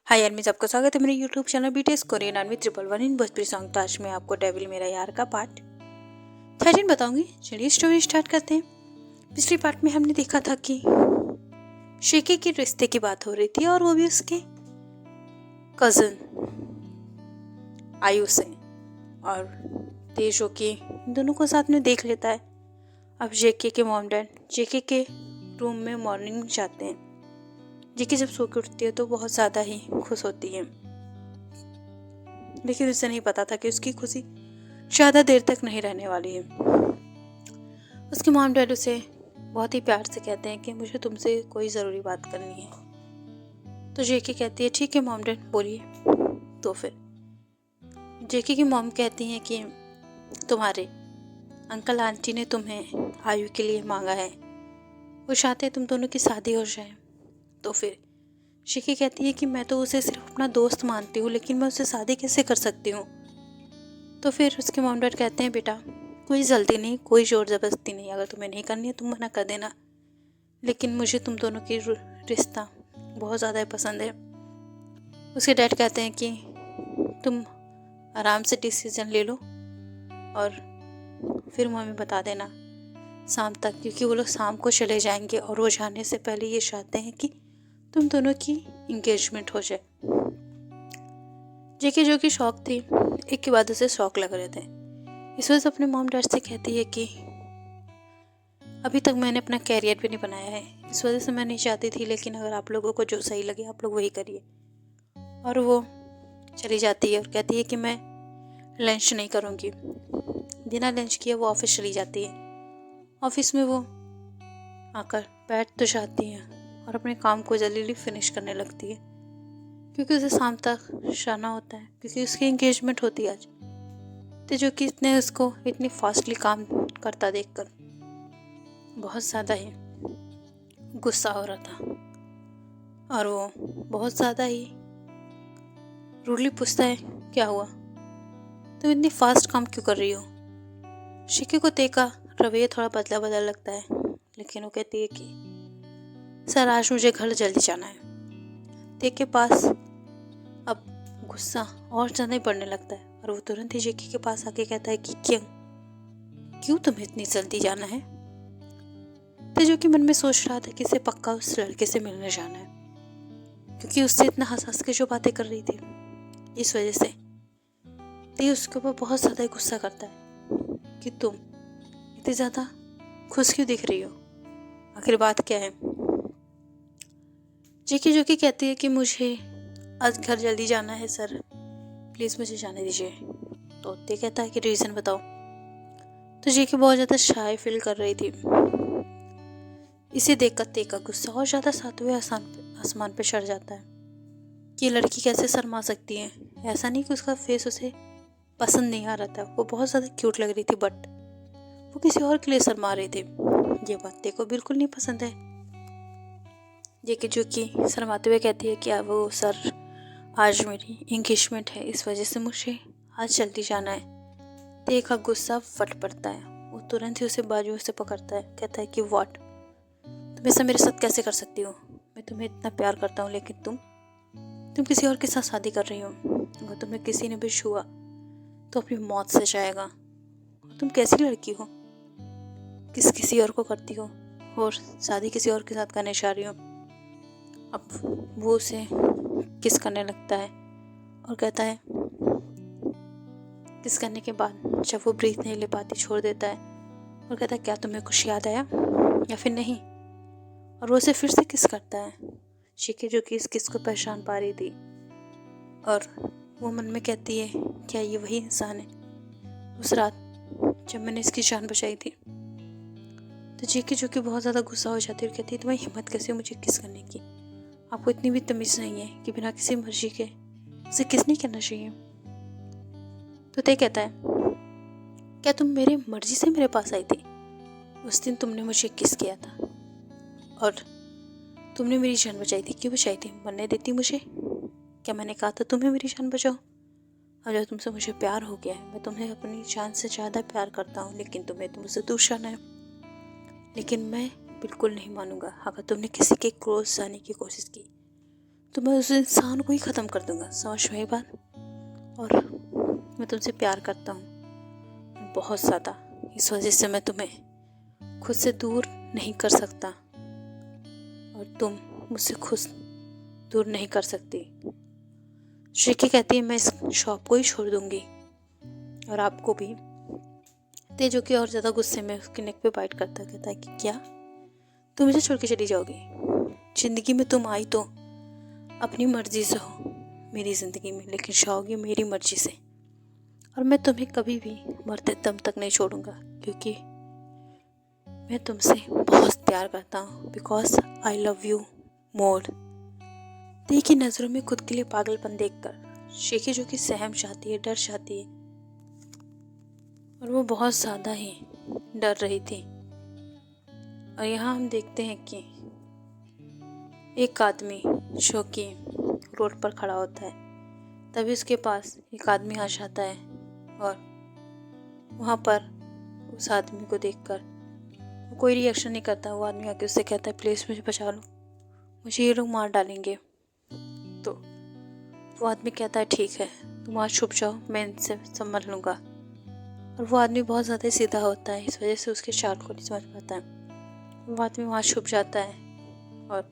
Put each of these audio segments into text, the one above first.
हाय यार, मैं सबका स्वागत है मेरे YouTube channel BTS Korean army 111 इन भोजपुरी सॉन्ग। तो आज मैं आपको डेविल मेरा यार का पार्ट 13 बताऊंगी। चलिए स्टोरी स्टार्ट करते हैं। पिछले पार्ट में हमने देखा था कि शेकी के रिश्ते की बात हो रही थी और वो भी उसके कजन आयु से, और तेजो की दोनों को साथ में देख लेता है। अब जेके के मॉम डैड जेके के रूम में मॉर्निंग में जाते हैं। जेके जब सो के उठती है तो बहुत ज़्यादा ही खुश होती है, लेकिन उसे नहीं पता था कि उसकी खुशी ज़्यादा देर तक नहीं रहने वाली है। उसके मॉम डैड उसे बहुत ही प्यार से कहते हैं कि मुझे तुमसे कोई ज़रूरी बात करनी है। तो जेके कहती है ठीक है मॉम डैड बोलिए। तो फिर जेके की मॉम कहती हैं कि तुम्हारे अंकल आंटी ने तुम्हें आयु के लिए मांगा है, वो चाहते हैं तुम दोनों की शादी हो जाए। तो फिर शिकी कहती है कि मैं तो उसे सिर्फ अपना दोस्त मानती हूँ, लेकिन मैं उससे शादी कैसे कर सकती हूँ। तो फिर उसके मॉम डैड कहते हैं बेटा कोई जल्दी नहीं, कोई ज़ोर ज़बरदस्ती नहीं, अगर तुम्हें नहीं करनी है तुम मना कर देना, लेकिन मुझे तुम दोनों की रिश्ता बहुत ज़्यादा पसंद है। उसके डैड कहते हैं कि तुम आराम से डिसीजन ले लो और फिर मम्मी बता देना शाम तक, क्योंकि वो लोग शाम को चले जाएंगे और वो जाने से पहले ये चाहते हैं कि तुम दोनों की इंगेजमेंट हो जाए। जेके जो कि शौक थी, एक के बाद उसे शौक लग रहे थे। इस वजह से अपने मॉम डैड से कहती है कि अभी तक मैंने अपना कैरियर भी नहीं बनाया है, इस वजह से मैं नहीं चाहती थी, लेकिन अगर आप लोगों को जो सही लगे आप लोग वही करिए। और वो चली जाती है और कहती है कि मैं लंच नहीं करूँगी। बिना लंच किए वो ऑफिस चली जाती है। ऑफिस में वो आकर बैठ तो जाती है और अपने काम को जल्दी फिनिश करने लगती है, क्योंकि उसे शाम तक जाना होता है, क्योंकि उसकी एंगेजमेंट होती है आज। तो जो कि इसने उसको इतनी फास्टली काम करता देखकर बहुत ज़्यादा ही गुस्सा हो रहा था, और वो बहुत ज़्यादा ही रूडली पूछता है क्या हुआ, तुम इतनी फास्ट काम क्यों कर रही हो। शिकी को देखा रवैया थोड़ा बदला बदला लगता है, लेकिन वो कहती है कि सर आज मुझे घर जल्दी जाना है। तेक के पास अब गुस्सा और ज़्यादा ही बढ़ने लगता है, और वो तुरंत ही जेकी के पास आके कहता है कि क्यों तुम्हें इतनी जल्दी जाना है। तो जो कि मन में सोच रहा था कि इसे पक्का उस लड़के से मिलने जाना है, क्योंकि उससे इतना हंस हंस के जो बातें कर रही थी, इस वजह से ते उसके ऊपर बहुत ज़्यादा गुस्सा करता है कि तुम इतनी ज़्यादा खुश क्यों दिख रही हो, आखिर बात क्या है। जेकी जो कि कहती है कि मुझे आज घर जल्दी जाना है सर, प्लीज़ मुझे जाने दीजिए। तो ते कहता है कि रीज़न बताओ। तो जेकी बहुत ज़्यादा शाय फील कर रही थी। इसे देखकर ते का गुस्सा और ज़्यादा सातवें आसमान पे चढ़ जाता है कि ये लड़की कैसे शर्मा सकती है। ऐसा नहीं कि उसका फेस उसे पसंद नहीं आ रहा था, वो बहुत ज़्यादा क्यूट लग रही थी, बट वो किसी और के लिए शर्मा रही थी। ये बात ते को बिल्कुल नहीं पसंद है। जेकी जो कि शर्माते हुए कहती है कि अब वो सर आज मेरी एंगेजमेंट है, इस वजह से मुझे आज जल्दी जाना है। ते का गुस्सा फट पड़ता है, वो तुरंत ही उसे बाजू से पकड़ता है, कहता है कि व्हाट, तुम ऐसा मेरे साथ कैसे कर सकती हो, मैं तुम्हें इतना प्यार करता हूँ, लेकिन तुम किसी और के साथ शादी कर रही हो। अगर तुम्हें किसी ने भी छुआ तो अपनी मौत से जाएगा। और तुम कैसी लड़की हो, किसी और को करती हो और शादी किसी और के साथ करने जा रही हो। अब वो उसे किस करने लगता है और कहता है, किस करने के बाद जब वो ब्रीथ नहीं ले पाती छोड़ देता है और कहता है क्या तुम्हें कुछ याद आया या फिर नहीं, और वो उसे फिर से किस करता है। शिकी जो कि इस किस को पहचान पा रही थी, और वो मन में कहती है क्या ये वही इंसान है उस रात जब मैंने इसकी जान बचाई थी। तो जेकी जो कि बहुत ज़्यादा गुस्सा हो जाती है और कहती है तुम्हें हिम्मत कैसे मुझे किस करने की, आपको इतनी भी तमीज़ नहीं है कि बिना किसी मर्जी के उसे किस नहीं करना चाहिए। तो ते कहता है क्या तुम मेरे मर्जी से मेरे पास आई थी, उस दिन तुमने मुझे किस किया था और तुमने मेरी जान बचाई थी, क्यों बचाई थी, मरने देती मुझे, क्या मैंने कहा था तुम्हें मेरी जान बचाओ। और जब तुमसे मुझे प्यार हो गया है, मैं तुम्हें अपनी जान से ज़्यादा प्यार करता हूँ, लेकिन तुम्हें तो मुझसे दूर जाना है। लेकिन मैं बिल्कुल नहीं मानूंगा, अगर तुमने किसी के क्लोज जाने की कोशिश की तो मैं उस इंसान को ही ख़त्म कर दूँगा। समझ में आई बात? और मैं तुमसे प्यार करता हूँ बहुत ज़्यादा, इस वजह से मैं तुम्हें खुद से दूर नहीं कर सकता और तुम मुझसे खुद दूर नहीं कर सकती। श्रीकी कहती है मैं इस शॉप को ही छोड़ दूँगी और आपको भी। तेजो की और ज़्यादा गुस्से में उसके नेक पे बाइट करता कहता है कि क्या तुम मुझे छोड़ के चली जाओगी? ज़िंदगी में तुम आई तो अपनी मर्ज़ी से हो मेरी ज़िंदगी में, लेकिन जाओगी मेरी मर्ज़ी से। और मैं तुम्हें कभी भी मरते दम तक नहीं छोड़ूंगा, क्योंकि मैं तुमसे बहुत प्यार करता हूँ। Because I love you more. ती की नज़रों में खुद के लिए पागलपन देखकर शेखी जो कि सहम जाती है, डर जाती है और वो बहुत ज़्यादा ही डर रही थी। और यहाँ हम देखते हैं कि एक आदमी जो कि रोड पर खड़ा होता है, तभी उसके पास एक आदमी आ जाता है और वहाँ पर उस आदमी को देखकर वो कोई रिएक्शन नहीं करता। वो आदमी आके उससे कहता है प्लीज़ मुझे बचा लो, मुझे ये लोग मार डालेंगे। तो वो आदमी कहता है ठीक है तुम आज छुप जाओ, मैं इनसे संभल लूँगा। और वो आदमी बहुत ज़्यादा सीधा होता है, इस वजह से उसके चाल को नहीं समझ पाता है। वो आदमी वहाँ छुप जाता है और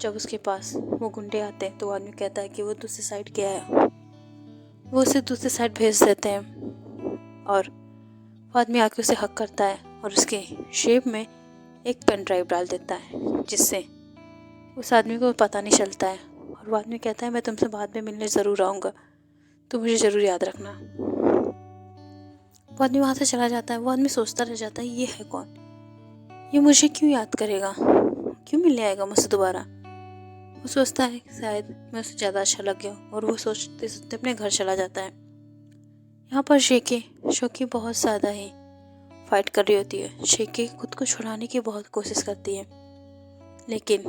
जब उसके पास वो गुंडे आते हैं तो वो आदमी कहता है कि वो दूसरी साइड गया है। वो उसे दूसरी साइड भेज देते हैं और वो आदमी आके उसे हक करता है और उसके शेप में एक पेन ड्राइव डाल देता है, जिससे उस आदमी को पता नहीं चलता है। और वो आदमी कहता है मैं तुमसे बाद में मिलने ज़रूर आऊँगा, तो मुझे ज़रूर याद रखना। वो आदमी वहाँ से चला जाता है। वो आदमी सोचता रह जाता है ये है कौन, ये मुझे क्यों याद करेगा, क्यों मिलने आएगा मुझसे दोबारा। वो सोचता है शायद मैं उससे ज़्यादा अच्छा लग गया और वो सोचते सोचते अपने घर चला जाता है। यहाँ पर शोकी बहुत ज़्यादा ही फाइट कर रही होती है। शेकी खुद को छुड़ाने की बहुत कोशिश करती है, लेकिन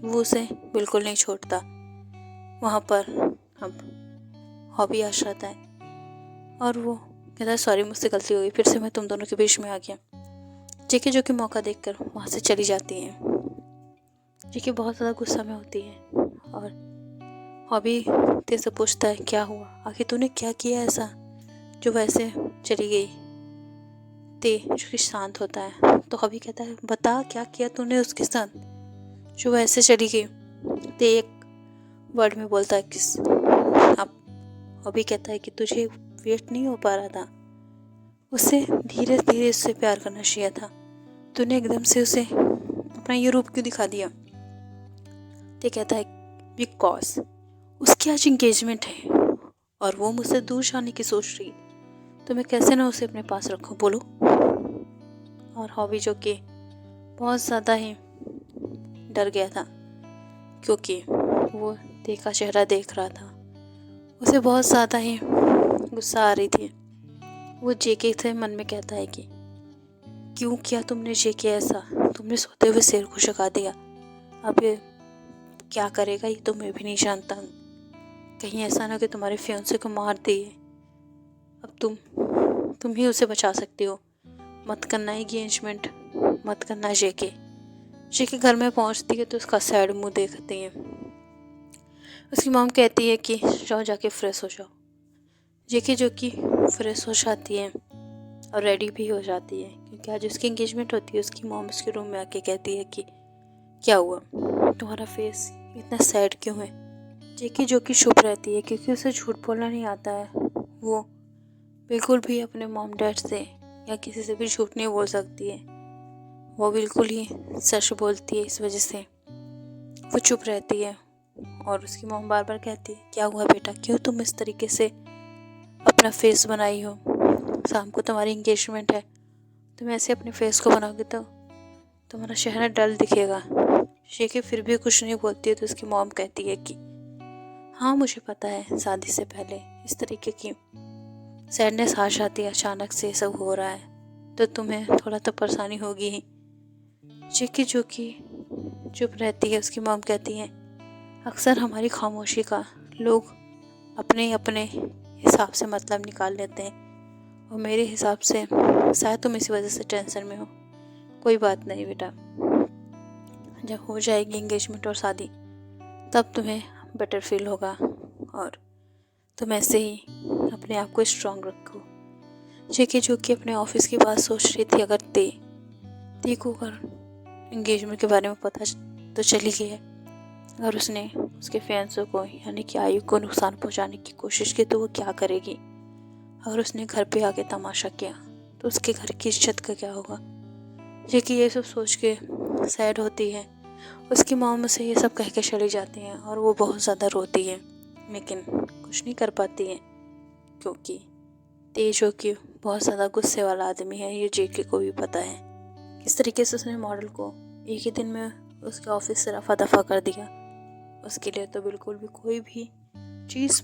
वो उसे बिल्कुल नहीं छोड़ता। वहाँ पर अब हॉबी आ जाता है और वो कहता है सॉरी मुझसे गलती हो गई, फिर से मैं तुम दोनों के बीच में आ गया। जेके जो कि मौका देखकर वहाँ से चली जाती है। जेके बहुत ज़्यादा गुस्सा में होती है और हॉबी तेरे से पूछता है क्या हुआ, आखिर तूने क्या किया ऐसा जो वैसे चली गई। ते जो कि शांत होता है तो हॉबी कहता है बता क्या किया तूने उसके साथ जो वैसे चली गई। ते एक वर्ड में बोलता है किस। अब हॉबी कहता है कि तुझे वेट नहीं हो पा रहा था, उसे धीरे धीरे उससे प्यार करना चाहिए था, तूने एकदम से उसे अपना ये रूप क्यों दिखा दिया। ते कहता है बिकॉज उसकी आज इंगेजमेंट है और वो मुझसे दूर जाने की सोच रही, तो मैं कैसे ना उसे अपने पास रखूं बोलो। और हॉबी जो कि बहुत ज़्यादा ही डर गया था, क्योंकि वो ते का चेहरा देख रहा था, उसे बहुत ज़्यादा ही गुस्सा आ रही थी। वो जेके से मन में कहता है कि क्यों किया तुमने जेके ऐसा, तुमने सोते हुए शेर को जगा दिया, अब ये क्या करेगा ये तो मैं भी नहीं जानता। कहीं ऐसा ना कि तुम्हारे फियांसे को मार दिए, अब तुम ही उसे बचा सकती हो। मत करना एंगेजमेंट, मत करना जेके घर में पहुंचती है तो उसका सैड मुंह देखती है। उसकी मॉम कहती है कि जाओ जाके फ्रेश हो जाओ। जेके जो कि फ्रेश हो जाती है और रेडी भी हो जाती है, क्योंकि आज उसकी एंगेजमेंट होती है। उसकी मॉम उसके रूम में आके कहती है कि क्या हुआ, तुम्हारा फेस इतना सैड क्यों है। जेके जो कि चुप रहती है, क्योंकि उसे झूठ बोलना नहीं आता है। वो बिल्कुल भी अपने मॉम डैड से या किसी से भी झूठ नहीं बोल सकती है, वो बिल्कुल ही सच बोलती है। इस वजह से वो चुप रहती है और उसकी मॉम बार बार कहती है क्या हुआ बेटा, क्यों तुम इस तरीके से अपना फेस बनाई हो, शाम को तुम्हारी एंगेजमेंट है, तुम ऐसे अपने फेस को बनाओगे तो तुम्हारा चेहरा डल दिखेगा। शेखी फिर भी कुछ नहीं बोलती है तो उसकी मॉम कहती है कि हाँ मुझे पता है शादी से पहले इस तरीके की सैडनेस आ जाती है, अचानक से सब हो रहा है तो तुम्हें थोड़ा तो परेशानी होगी ही। शेखी जो कि चुप रहती है। उसकी मॉम कहती है अक्सर हमारी खामोशी का लोग अपने अपने हिसाब से मतलब निकाल लेते हैं और मेरे हिसाब से शायद तुम इसी वजह से टेंशन में हो। कोई बात नहीं बेटा, जब हो जाएगी एंगेजमेंट और शादी तब तुम्हें बेटर फील होगा और तुम ऐसे ही अपने आप को स्ट्रांग रखो। जेके जो कि अपने ऑफिस की बात सोच रही थी, अगर ते को अगर एंगेजमेंट के बारे में पता तो चली गई है, अगर उसने उसके फैंसों को यानी कि आयु को नुकसान पहुंचाने की कोशिश की तो वो क्या करेगी। अगर उसने घर पे आके तमाशा किया तो उसके घर की इज्जत का क्या होगा। जेके ये सब सोच के सैड होती है। उसकी मॉम उसे ये सब कह के चली जाती हैं और वो बहुत ज़्यादा रोती है, लेकिन कुछ नहीं कर पाती है क्योंकि तेज जो कि बहुत ज़्यादा गुस्से वाला आदमी है, ये जेके को भी पता है। किस तरीके से उसने मॉडल को एक ही दिन में उसके ऑफिस से रफा दफा कर दिया। उसके लिए तो बिल्कुल भी कोई भी चीज़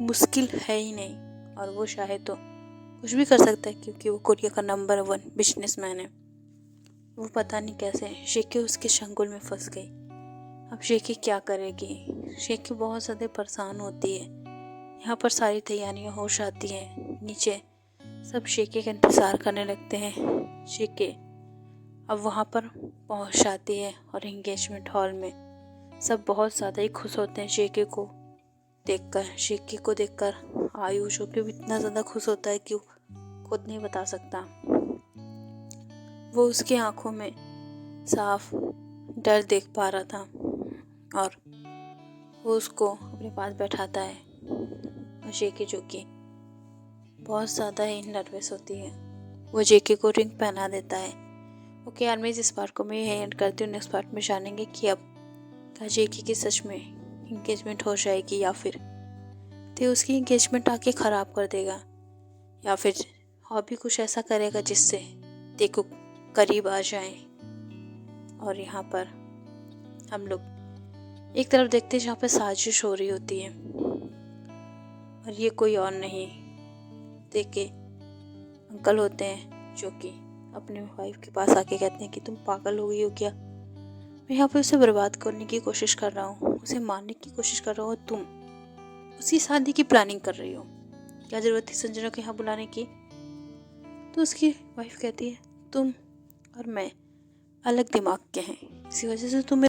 मुश्किल है ही नहीं और वो चाहे तो कुछ भी कर सकता है क्योंकि वो कोरिया का नंबर 1 बिजनेसमैन है। वो पता नहीं कैसे शेकी उसके चंगुल में फंस गई। अब शेकी क्या करेगी। शेकी बहुत ज़्यादा परेशान होती है। यहाँ पर सारी तैयारियां हो जाती हैं। नीचे सब शेकी का इंतज़ार करने लगते हैं। शेकी अब वहाँ पर पहुँच जाती है और एंगेजमेंट हॉल में सब बहुत ज़्यादा ही खुश होते हैं शेकी को देखकर। शेकी को देखकर आयुष जो कि इतना ज़्यादा खुश होता है कि खुद नहीं बता सकता। वो उसकी आंखों में साफ डर देख पा रहा था और वो उसको अपने पास बैठाता है। और जेके जो कि बहुत ज़्यादा ही नर्वस होती है, वो जेके को रिंग पहना देता है। ओके यार, मैं इस पार्ट को मैं यही एंड करती हूँ। नेक्स्ट पार्ट में जानेंगे कि अब क्या जेके की सच में इंगेजमेंट हो जाएगी या फिर तो उसकी इंगेजमेंट आके ख़राब कर देगा या फिर और भी कुछ ऐसा करेगा जिससे देखो करीब आ जाए। और यहाँ पर हम लोग एक तरफ देखते हैं जहाँ पे साजिश हो रही होती है और ये कोई और नहीं देखे अंकल होते हैं जो कि अपने वाइफ के पास आके कहते हैं कि तुम पागल हो गई हो क्या। मैं यहाँ पे उसे बर्बाद करने की कोशिश कर रहा हूँ, उसे मारने की कोशिश कर रहा हूँ और तुम उसकी शादी की प्लानिंग कर रही हो। क्या ज़रूरत थी संजना को यहाँ बुलाने की। तो उसकी वाइफ कहती है तुम और मैं अलग दिमाग के हैं, इसी वजह से तुम